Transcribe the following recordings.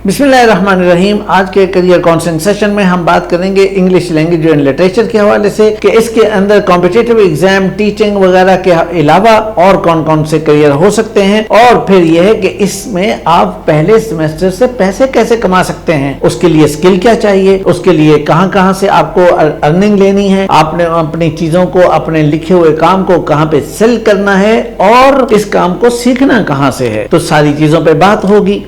बिस्मिल्लाहिर्रहमानिर्रहीम। आज के करियर काउंसलिंग सेशन में हम बात करेंगे इंग्लिश लैंग्वेज एंड लिटरेचर के हवाले से कि इसके अंदर कॉम्पिटिटिव एग्जाम, टीचिंग वगैरह के अलावा और कौन कौन से करियर हो सकते हैं, और फिर यह है कि इसमें आप पहले सेमेस्टर से पैसे कैसे कमा सकते हैं, उसके लिए स्किल क्या चाहिए, उसके लिए कहां से आपको अर्निंग लेनी है, आपने अपनी चीजों को, अपने लिखे हुए काम को कहां पे सेल करना है और इस काम को सीखना कहां से है। तो सारी चीजों पे बात होगी।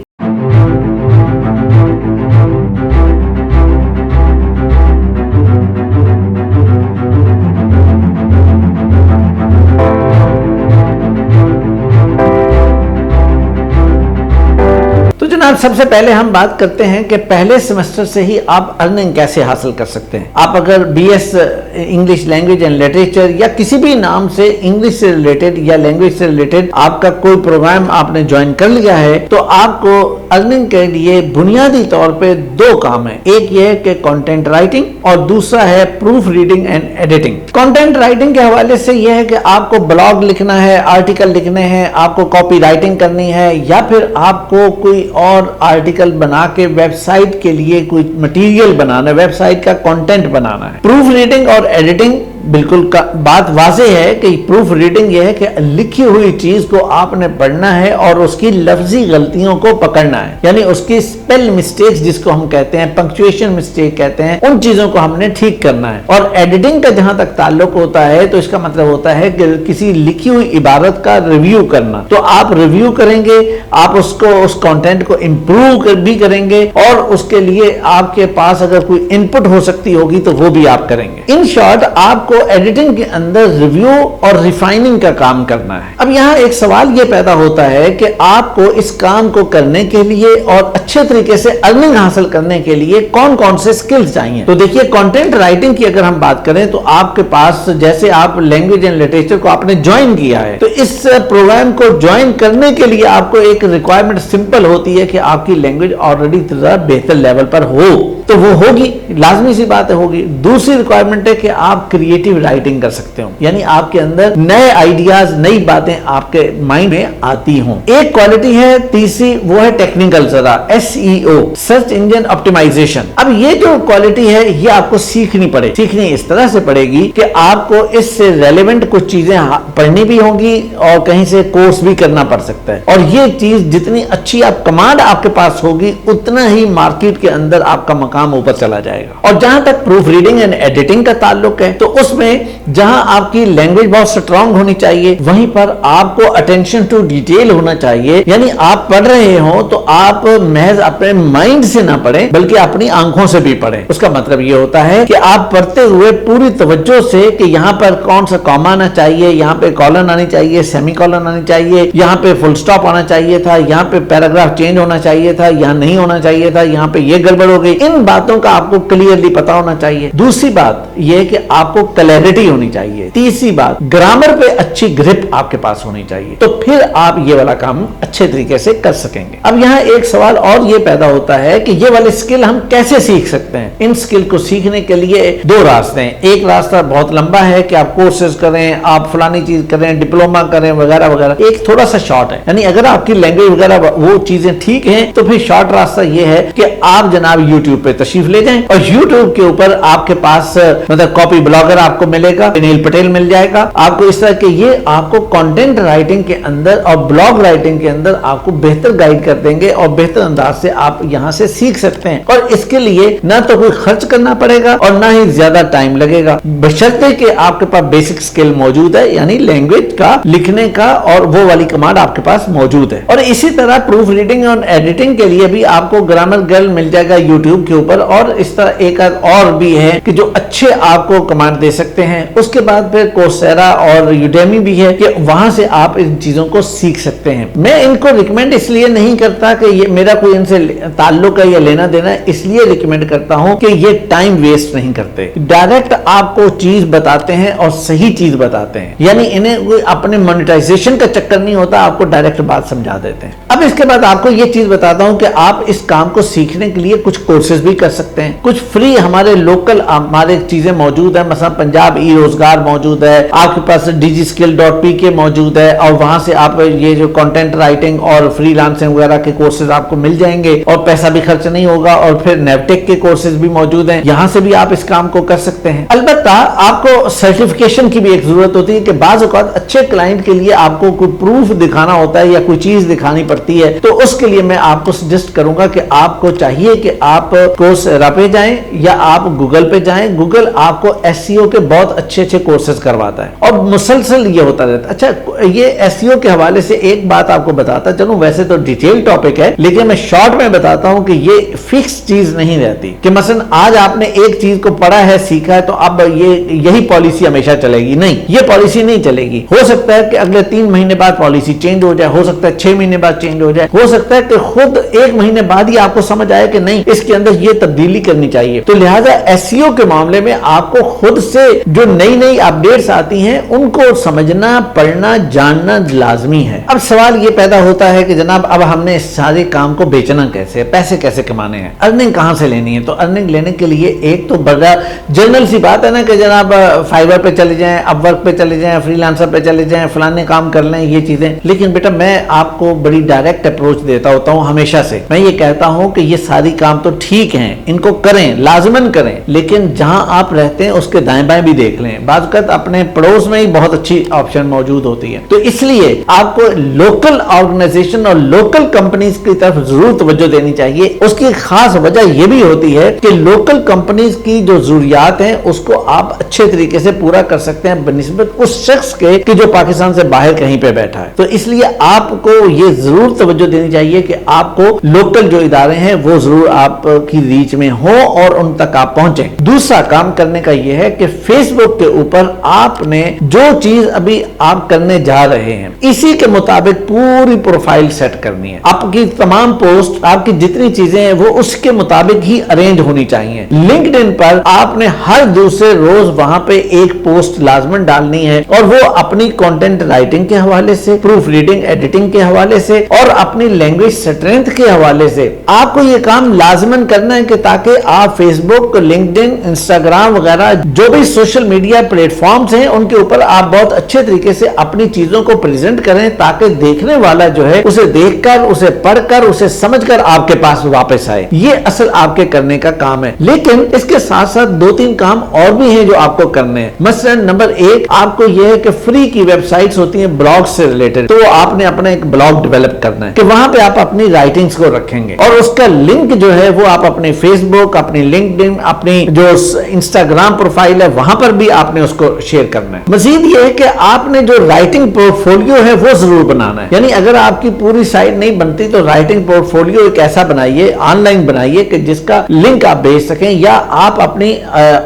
सबसे पहले हम बात करते हैं कि पहले सेमेस्टर से ही आप अर्निंग कैसे हासिल कर सकते हैं। आप अगर BS English language and literature या किसी भी नाम से इंग्लिश से रिलेटेड या लैंग्वेज से रिलेटेड आपका कोई प्रोग्राम आपने ज्वाइन कर लिया है, तो आपको अर्निंग के लिए बुनियादी तौर पे दो काम है। एक ये है कि कंटेंट राइटिंग और दूसरा है proof reading and editing. Content writing के हवाले से यह है कि आपको ब्लॉग लिखना है, आर्टिकल लिखने हैं, आपको कॉपी राइटिंग करनी है, या फिर आपको कोई और आर्टिकल बना के वेबसाइट के लिए कोई मटेरियल बनाना है, वेबसाइट का कंटेंट बनाना है। प्रूफ रीडिंग और एडिटिंग बिल्कुल बात वाज़ेह है कि प्रूफ रीडिंग यह है कि लिखी हुई चीज को आपने पढ़ना है और उसकी लफ्जी गलतियों को पकड़ना है, यानी उसकी स्पेल मिस्टेक्स जिसको हम कहते हैं, पंक्चुएशन मिस्टेक कहते हैं, उन चीजों को हमने ठीक करना है। और एडिटिंग का जहां तक ताल्लुक होता है तो इसका मतलब होता है कि किसी लिखी हुई इबारत का रिव्यू करना। तो आप रिव्यू करेंगे, आप उसको, उस कंटेंट को इंप्रूव भी करेंगे, और उसके लिए आपके पास अगर कोई इनपुट हो सकती होगी तो वो भी आप करेंगे। इन शॉर्ट आपको एडिटिंग के अंदर रिव्यू और रिफाइनिंग का काम करना है। अब यहां एक सवाल यह पैदा होता है कि आपको इस काम को करने के लिए और अच्छे तरीके से अर्निंग हासिल करने के लिए कौन कौन से स्किल्स चाहिए। तो देखिए, कंटेंट राइटिंग की अगर हम बात करें तो आपके पास, जैसे आप लैंग्वेज एंड लिटरेचर को आपने ज्वाइन किया है, तो इस प्रोग्राम को ज्वाइन करने के लिए आपको एक रिक्वायरमेंट सिंपल होती है कि आपकी लैंग्वेज ऑलरेडी बेहतर लेवल पर हो, तो वो होगी, लाजमी सी बात है, होगी। दूसरी रिक्वायरमेंट है कि आप क्रिएटिव राइटिंग कर सकते हो, यानी आपके अंदर नए आइडियाज, नई बातें आपके माइंड में आती हों। एक क्वालिटी है तीसरी, वो है टेक्निकल, जरा SEO, सर्च इंजन ऑप्टिमाइजेशन। अब ये जो क्वालिटी है ये आपको सीखनी इस तरह से पड़ेगी कि आपको इससे रेलेवेंट कुछ चीजें पढ़नी भी होंगी और कहीं से कोर्स भी करना पड़ सकता है। और ये चीज जितनी अच्छी आप कमांड आपके पास होगी, उतना ही मार्केट के अंदर आपका मकाम ऊपर चला जाएगा। और जहां तक प्रूफ रीडिंग एंड एडिटिंग का ताल्लुक है, तो उसमें जहां आपकी लैंग्वेज बहुत स्ट्रांग होनी चाहिए, वहीं पर आपको अटेंशन टू डिटेल होना चाहिए। यानी आप पढ़ रहे हो तो आप महज अपने माइंड से ना पढ़ें, बल्कि अपनी आंखों से भी पढ़ें। उसका मतलब यह होता है कि आप पढ़ते हुए पूरी तवज्जो से कि यहां पर कौन सा कॉमा आना चाहिए, यहां पे कॉलन आनी चाहिए, सेमी कॉलन आनी चाहिए, यहां पे फुल स्टॉप आना चाहिए था, यहां पे पैराग्राफ चेंज होना चाहिए था, यहां नहीं होना चाहिए था, यहां पे ये गड़बड़ हो गई। इन बातों का आपको क्लियरली पता होना चाहिए। दूसरी बात यह है कि आपको क्लैरिटी होनी चाहिए। तीसरी बात, ग्रामर पे अच्छी ग्रिप आपके पास होनी चाहिए, तो फिर आप ये वाला काम अच्छे तरीके से कर सकेंगे। अब यहाँ एक सवाल और ये पैदा होता है कि ये वाले स्किल हम कैसे सीख सकते हैं। इन स्किल को सीखने के लिए दो रास्ते हैं। एक रास्ता बहुत लंबा है कि आप कोर्सेज करें, आप फलानी चीज करें, डिप्लोमा करें वगैरह वगैरह। एक थोड़ा सा शॉर्ट है, यानी अगर आपकी लैंग्वेज वगैरह वो चीजें ठीक हैं, तो फिर शॉर्ट रास्ता ये है कि आप जनाब यूट्यूब पे तशरीफ ले जाएं, और यूट्यूब के ऊपर आपके पास मतलब कॉपी ब्लॉगर आपको मिलेगा, अनिल पटेल मिल जाएगा आपको। इस तरह के ये आपको कंटेंट राइटिंग के अंदर और ब्लॉग राइटिंग के अंदर आपको बेहतर गाइड कर देंगे, और बेहतर अंदाज से आप यहां से सीख सकते हैं। और इसके लिए ना तो कोई खर्च करना पड़ेगा और ना ही ज्यादा टाइम लगेगा, बशर्ते कि आपके पास बेसिक स्किल मौजूद है, यानी लैंग्वेज का, लिखने का, और वो वाली कमांड आपके पास मौजूद है। और इसी तरह प्रूफ रीडिंग और एडिटिंग के लिए भी आपको ग्रामर गर्ल मिल जाएगा यूट्यूब के ऊपर। और इस तरह एक और भी है कि जो अच्छे आपको कमांड दे सकते हैं। उसके बाद फिर कोर्सेरा और यूडेमी भी है कि वहां से आप इन चीजों को सीख सकते हैं। मैं इनको रिकमेंड इसलिए नहीं करता कि ये मेरा कोई इनसे ताल्लुक है या लेना देना, इसलिए रिकमेंड करता हूं कि ये टाइम वेस्ट नहीं करते, डायरेक्ट आपको चीज बताते हैं और सही चीज बताते हैं। यानी इन्हें कोई अपने मोनेटाइजेशन का चक्कर नहीं होता, आपको डायरेक्ट बात समझा देते हैं। अब इसके बाद आपको ये चीज बताता हूं कि आप इस काम को सीखने के लिए कुछ कोर्सेज भी फ्री कर सकते हैं, कुछ फ्री हमारे लोकल हमारे चीजें मौजूद है, मतलब पंजाब ई रोजगार मौजूद है, आपके पास digiskill.pk मौजूद है और वहां से आप ये जो कंटेंट राइटिंग और फ्रीलांसिंग वगैरह के कोर्सेज आपको मिल जाएंगे और पैसा भी खर्च नहीं होगा। और फिर नेवटेक के कोर्सेज भी मौजूद हैं, यहां से भी आप इस काम को कर सकते हैं। अलबत्ता आपको सर्टिफिकेशन की भी एक जरूरत होती है कि बाज़ औक़ात अच्छे क्लाइंट के लिए आपको कोई प्रूफ दिखाना होता है या कोई चीज दिखानी पड़ती है, तो उसके लिए मैं आपको सजेस्ट करूंगा कि आपको चाहिए कि आप कोर्सेरा पे जाएं या आप गूगल पे जाएं। गूगल आपको एसईओ के बहुत अच्छे अच्छे कोर्सेज करवाता है और मुसलसल ये होता रहता है। अच्छा, ये एसईओ के हवाले से एक बात आपको बताता चलूं, वैसे तो डिटेल टॉपिक है लेकिन मैं शॉर्ट में बताता हूं कि ये फिक्स चीज नहीं रहती कि मसलन आज आपने एक चीज को पढ़ा है, सीखा है, तो अब यही पॉलिसी हमेशा चलेगी। नहीं, ये पॉलिसी नहीं चलेगी। हो सकता है कि अगले 3 महीने बाद पॉलिसी चेंज हो जाए, हो सकता है 6 महीने बाद चेंज हो जाए, हो सकता है कि खुद 1 महीने बाद ही आपको समझ आए कि नहीं, इसके अंदर ये तब्दीली करनी चाहिए। तो लिहाजा एसईओ के मामले में आपको खुद से जो नई नई अपडेट्स आती हैं उनको समझना, पढ़ना, जानना लाजमी है। अब सवाल ये पैदा होता है कि जनाब अब हमने इस सारे काम को बेचना कैसे, पैसे कैसे कमाने हैं, अर्निंग कहां से लेनी है। तो अर्निंग लेने के लिए एक तो बड़ा जनरल सी बात है ना कि जनाब फाइवर पे चले जाएं, अपवर्क पे चले जाएं, फ्रीलांसर पे चले जाएं, फलाने काम कर लें, ये चीजें। लेकिन बेटा मैं आपको बड़ी डायरेक्ट अप्रोच देता होता हूं हमेशा से। मैं ये कहता हूं कि ये सारी काम तो ठीक हैं, इनको करें, लाजमन करें, लेकिन जहां आप रहते हैं उसके दाएं बाएं भी देख लें। बाज़ वक़्त अपने पड़ोस में ही बहुत अच्छी ऑप्शन मौजूद होती है। तो इसलिए आपको लोकल ऑर्गेनाइजेशन और लोकल कंपनीज की तरफ जरूर तवज्जो देनी चाहिए। उसकी खास वजह यह भी होती है कि लोकल कंपनीज की जो जरूरियात हैं उसको आप अच्छे तरीके से पूरा कर सकते हैं बनिस्बत उस शख्स के कि जो पाकिस्तान से बाहर कहीं पे बैठा है। तो इसलिए आपको ये जरूर तवज्जो देनी चाहिए कि आपको लोकल जो इदारे हैं वो जरूर आपकी रीच में हो और उन तक आप पहुंचे। दूसरा काम करने का यह है कि फेसबुक के ऊपर आपने जो चीज अभी आप करने जा रहे हैं इसी के मुताबिक पूरी प्रोफाइल सेट करनी है। आपकी तमाम पोस्ट, आपकी जितनी चीजें हैं वो उसके मुताबिक ही अरेंज होनी चाहिए। लिंक्डइन पर आपने हर दूसरे रोज वहां पे एक पोस्ट लाजमन डालनी है और वो अपनी कंटेंट राइटिंग के हवाले से, प्रूफ रीडिंग, एडिटिंग के हवाले से और अपनी लैंग्वेज स्ट्रेंथ के हवाले से आपको ये काम लाजमन करना है कि ताकि आप फेसबुक, लिंक्डइन, इंस्टाग्राम वगैरह जो भी सोशल मीडिया प्लेटफॉर्म्स हैं उनके ऊपर आप बहुत अच्छे तरीके से अपनी चीजों को प्रेजेंट करें ताकि देखने वाला जो है उसे देखकर, उसे पढ़कर, उसे समझकर आपके पास वापस आए। ये असल आपके करने का काम है। लेकिन इसके साथ साथ 2-3 काम और भी हैं जो आपको करने हैं। मसलन नंबर 1 आपको यह है कि फ्री की वेबसाइट्स होती हैं ब्लॉग से रिलेटेड, तो आपने अपना एक ब्लॉग डेवलप करना है कि वहां पे आप अपनी राइटिंग्स को रखेंगे और उसका लिंक जो है वो आप अपने फेसबुक, अपनी लिंक्डइन, अपनी जो इंस्टाग्राम प्रोफाइल है वहां पर भी आपने उसको शेयर करना है। मजीद ये है कि आपने जो राइटिंग पोर्टफोलियो है वो जरूर बनाना है। यानी अगर आपकी पूरी साइट नहीं बनती तो राइटिंग पोर्टफोलियो एक ऐसा बनाइए, ऑनलाइन बनाइए कि जिसका लिंक आप भेज सकें या आप अपनी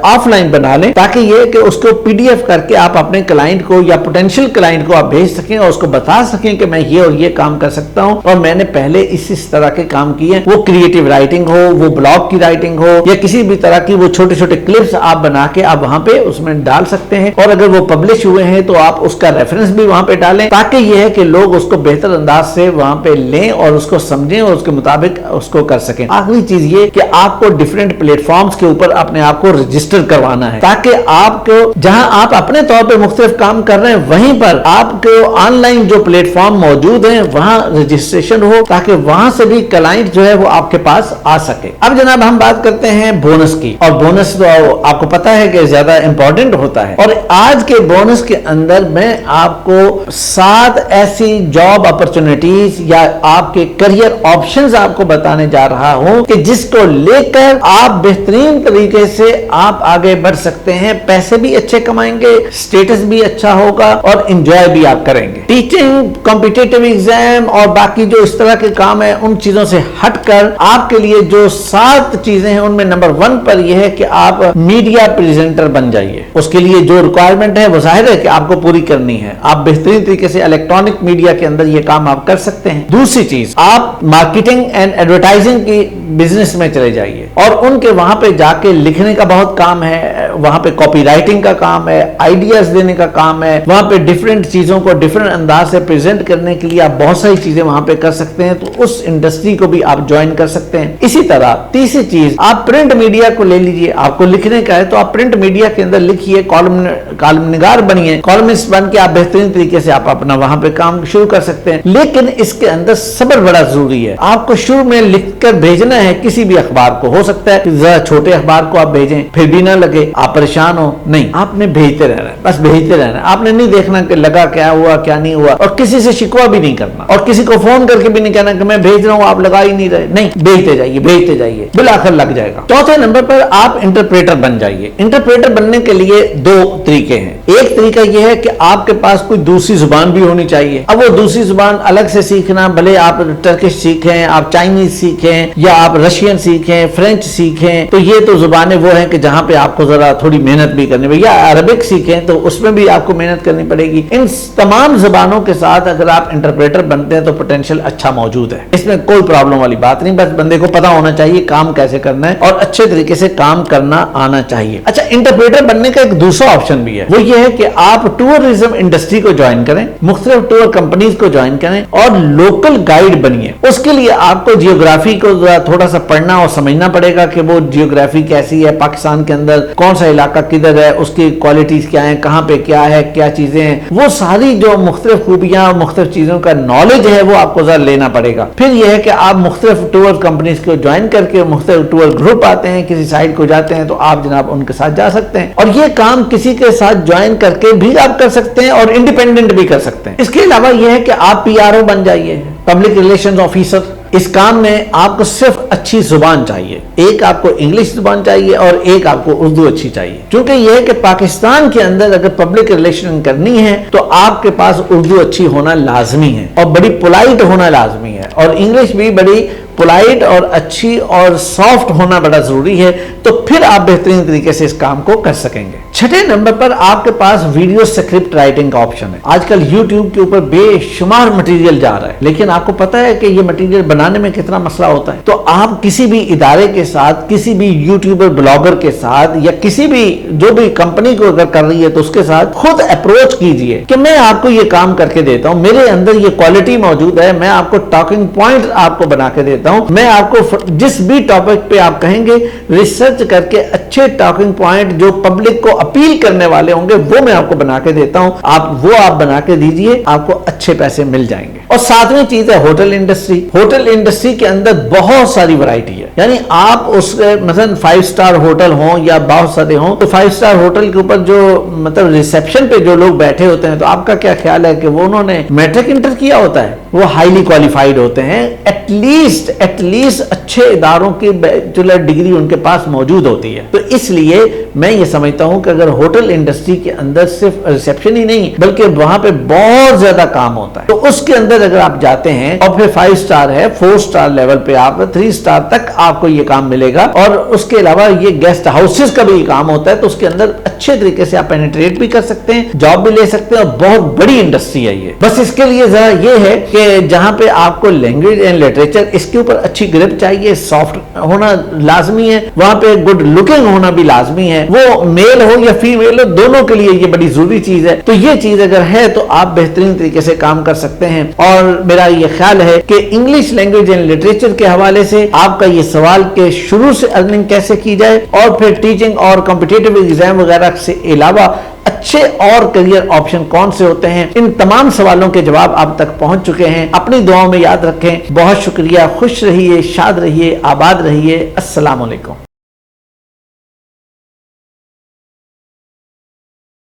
ऑफलाइन बना लें ताकि ये कि उसको पीडीएफ करके आप अपने क्लाइंट को या पोटेंशियल क्लाइंट को आप भेज सकें और उसको बता सकें कि मैं ये और ये काम कर सकता हूं और मैंने पहले इस तरह के काम किए। वो क्रिएटिव राइटिंग हो, वो ब्लॉग की राइटिंग हो या किसी भी तरह की वो छोटे छोटे क्लिप्स आप बना के आप वहां पे उसमें डाल सकते हैं और अगर वो पब्लिश हुए हैं तो आप उसका रेफरेंस भी वहां पे डालें ताकि यह है कि लोग उसको बेहतर अंदाज से वहां पे लें और उसको समझें और उसके मुताबिक उसको कर सकें। आखिरी चीज ये कि आपको डिफरेंट प्लेटफॉर्म्स के ऊपर अपने आप को रजिस्टर करवाना है ताकि आपको जहां आप अपने तौर पे मुख्तलिफ काम कर रहे हैं वहीं पर आपको ऑनलाइन जो प्लेटफॉर्म मौजूद हैं वहां रजिस्ट्रेशन हो ताकि वहां से भी क्लाइंट जो है वो आपके पास आ सके। अब जनाब हम बात करते हैं बोनस की, और बोनस तो आपको पता है कि ज्यादा इंपॉर्टेंट होता है और आज के बोनस के अंदर मैं आपको 7 ऐसी जॉब अपॉर्चुनिटीज या आपके करियर ऑप्शंस आपको बताने जा रहा हूं कि जिसको लेकर आप बेहतरीन तरीके से आप आगे बढ़ सकते हैं, पैसे भी अच्छे कमाएंगे, स्टेटस भी अच्छा होगा और एंजॉय भी आप करेंगे। टीचिंग, कॉम्पिटिटिव एग्जाम और बाकी जो इस तरह के काम है उन चीजों से हटकर आपके लिए जो 7 चीजें हैं उनमें नंबर 1 पर यह है कि आप मीडिया प्रेजेंटर बन जाइए। उसके लिए जो रिक्वायरमेंट है वो जाहिर है कि आपको पूरी करनी है। आप बेहतरीन तरीके से इलेक्ट्रॉनिक मीडिया के अंदर ये काम आप कर सकते हैं। दूसरी चीज, आप मार्केटिंग एंड एडवर्टाइजिंग की बिजनेस में चले जाइए और उनके वहां पे जाके लिखने का बहुत काम है, वहां पे कॉपी राइटिंग का काम है, आइडियाज देने का काम है, वहां पे डिफरेंट चीजों को डिफरेंट अंदाज से प्रेजेंट करने के लिए आप बहुत सारी चीजें वहां पे कर सकते हैं, तो उस इंडस्ट्री को भी आप ज्वाइन कर सकते हैं। इसी तरह तीसरी चीज, आप प्रिंट मीडिया को ले लीजिए। आपको लिखने का है तो आप प्रिंट मीडिया के अंदर लिखिए, कॉलमनिगार बनिए, कॉलमिस्ट बन के आप बेहतरीन तरीके से आप अपना वहां पे काम शुरू कर सकते हैं। लेकिन इसके अंदर सब्र बड़ा जरूरी है। आपको शुरू में लिखकर भेजना है किसी भी अखबार को, हो सकता है जरा छोटे अखबार को आप भेजें, फिर भी ना लगे, आप परेशान हो, नहीं, आपने भेजते रहना है, बस भेजते रहना है। आपने नहीं देखना कि लगा क्या हुआ क्या नहीं हुआ, और किसी से शिकवा भी नहीं करना, और किसी को फोन करके भी नहीं कहना कि मैं भेज रहा हूं आप लगा ही नहीं रहे, नहीं, भेजते जाइए भेजते जाइए, बिलाखिर लग जाएगा। चौथे नंबर पर आप इंटरप्रेटर बन जाइए। इंटरप्रेटर बनने के लिए दो तरीके हैं। एक तरीका यह है कि आपके पास कोई दूसरी जुबान भी होनी चाहिए। अब वो दूसरी जुबान अलग से सीखना, भले आप टर्किश सीखें, आप चाइनीज सीखें, या आप रशियन सीखें, फ्रेंच सीखें, तो ये तो जुबानें वो हैं कि जहां पे आपको जरा थोड़ी मेहनत भी करनी पड़ेगी। या अरबिक सीखें तो उसमें भी आपको मेहनत करनी पड़ेगी। इन तमाम जुबानों के साथ अगर आप इंटरप्रेटर बनते हैं तो पोटेंशियल अच्छा मौजूद है, इसमें कोई प्रॉब्लम वाली बात नहीं। बस बंदे को पता होना चाहिए काम कैसे करना है और अच्छे तरीके से काम करना आना चाहिए। अच्छा, इंटरप्रेटर बनने का एक दूसरा ऑप्शन भी है, वो ये है कि आप टूरिज्म इंडस्ट्री को ज्वाइन करें, मुख्तलिफ टूर कंपनीज को ज्वाइन करें और लोकल गाइड बनिए। उसके लिए आपको जियोग्राफी को थोड़ा सा पढ़ना और समझना पड़ेगा कि वो जियोग्राफी कैसी है, पाकिस्तान के अंदर कौन सा इलाका किधर है, उसकी क्वालिटीज क्या है, कहां पे क्या है, क्या चीजें हैं, वो सारी जो मुख्तलिफ खूबियां और मुख्तलिफ चीजों का नॉलेज है वो आपको जरा लेना पड़ेगा। फिर यह है कि आप मुख्तलिफ टूर कंपनीज को ज्वाइन करके मुख्तलिफ टूर ग्रुप आते हैं, किसी साइड को जाते हैं तो आप जनाब उनके साथ जा सकते हैं, और ये काम किसी के साथ ज्वाइन करके भी आप कर सकते हैं और इंडिपेंडेंट भी कर सकते हैं। इसके अलावा यह है कि आप PRO बन जाइए, पब्लिक रिलेशंस ऑफिसर। इस काम में आपको सिर्फ अच्छी जुबान चाहिए, एक आपको इंग्लिश जुबान चाहिए और एक आपको उर्दू अच्छी चाहिए। क्योंकि यह है कि पाकिस्तान के अंदर अगर पब्लिक रिलेशन करनी है तो आपके पास उर्दू अच्छी होना लाजमी है और बड़ी पोलाइट होना लाजमी है, और इंग्लिश भी बड़ी पोलाइट और अच्छी और सॉफ्ट होना बड़ा जरूरी है, तो फिर आप बेहतरीन तरीके से इस काम को कर सकेंगे। छठे नंबर पर आपके पास वीडियो स्क्रिप्ट राइटिंग का ऑप्शन है। आजकल YouTube के ऊपर बेशुमार मटेरियल जा रहा है, लेकिन आपको पता है कि ये मटेरियल बनाने में कितना मसला होता है। तो आप किसी भी इदारे के साथ, किसी भी यूट्यूबर ब्लॉगर के साथ, या किसी भी जो भी कंपनी को अगर कर रही है तो उसके साथ खुद अप्रोच कीजिए कि मैं आपको ये काम करके देता हूं, मेरे अंदर ये क्वालिटी मौजूद है, मैं आपको टॉकिंग पॉइंट आपको बना के देता हूं, मैं आपको जिस भी टॉपिक पे आप कहेंगे रिसर्च करके अच्छे टॉकिंग पॉइंट जो पब्लिक को अपील करने वाले होंगे वो मैं आपको बना के देता हूं, आप बना के दीजिए, आपको अच्छे पैसे मिल जाएंगे। और सातवीं चीज है होटल इंडस्ट्री। होटल इंडस्ट्री के अंदर बहुत सारी वैरायटी है, यानी आप उस मतलब 5 स्टार होटल हो या बहुत सारे हो, तो 5 स्टार होटल के ऊपर जो मतलब रिसेप्शन पे जो लोग बैठे होते हैं, तो आपका क्या ख्याल है कि वो उन्होंने मैट्रिक इंटर किया होता है, वो हाईली क्वालिफाइड होते हैं, एटलीस्ट अच्छे इदारों की बैचलर डिग्री उनके पास मौजूद होती है। तो इसलिए मैं ये समझता हूं कि अगर होटल इंडस्ट्री के अंदर सिर्फ रिसेप्शन ही नहीं बल्कि वहां पे बहुत ज्यादा काम होता है, तो उसके अंदर अगर आप जाते हैं और फिर 5 स्टार है, 4 स्टार लेवल पे आप 3 स्टार तक आपको ये काम मिलेगा, और उसके अलावा ये गेस्ट हाउसेस का भी काम होता है, तो उसके अंदर अच्छे तरीके से आप पेनिट्रेट भी कर सकते हैं, जॉब भी ले सकते हैं, और बहुत बड़ी इंडस्ट्री है ये। बस इसके लिए जरा ये है कि जहां पे आपको लैंग्वेज एंड लिटरेचर इसके ऊपर अच्छी ग्रिप चाहिए, सॉफ्ट होना लाजमी है, वहां पे गुड लुकिंग होना भी लाजमी है, वो मेल हो या फीमेल हो, दोनों के लिए ये बड़ी जरूरी चीज है। तो ये चीज अगर है तो आप बेहतरीन तरीके से काम कर सकते हैं। और मेरा ये ख्याल है कि इंग्लिश लैंग्वेज एंड लिटरेचर के हवाले से आपका ये सवाल के शुरू से अर्निंग कैसे की जाए, और फिर टीचिंग और कॉम्पिटिटिव एग्जाम वगैरह से अलावा अच्छे और करियर ऑप्शन कौन से होते हैं, इन तमाम सवालों के जवाब आप तक पहुंच चुके हैं। अपनी दुआओं में याद रखें। बहुत शुक्रिया, खुश रहिए, शाद रहिए, आबाद रहिए। अस्सलाम वालेकुम।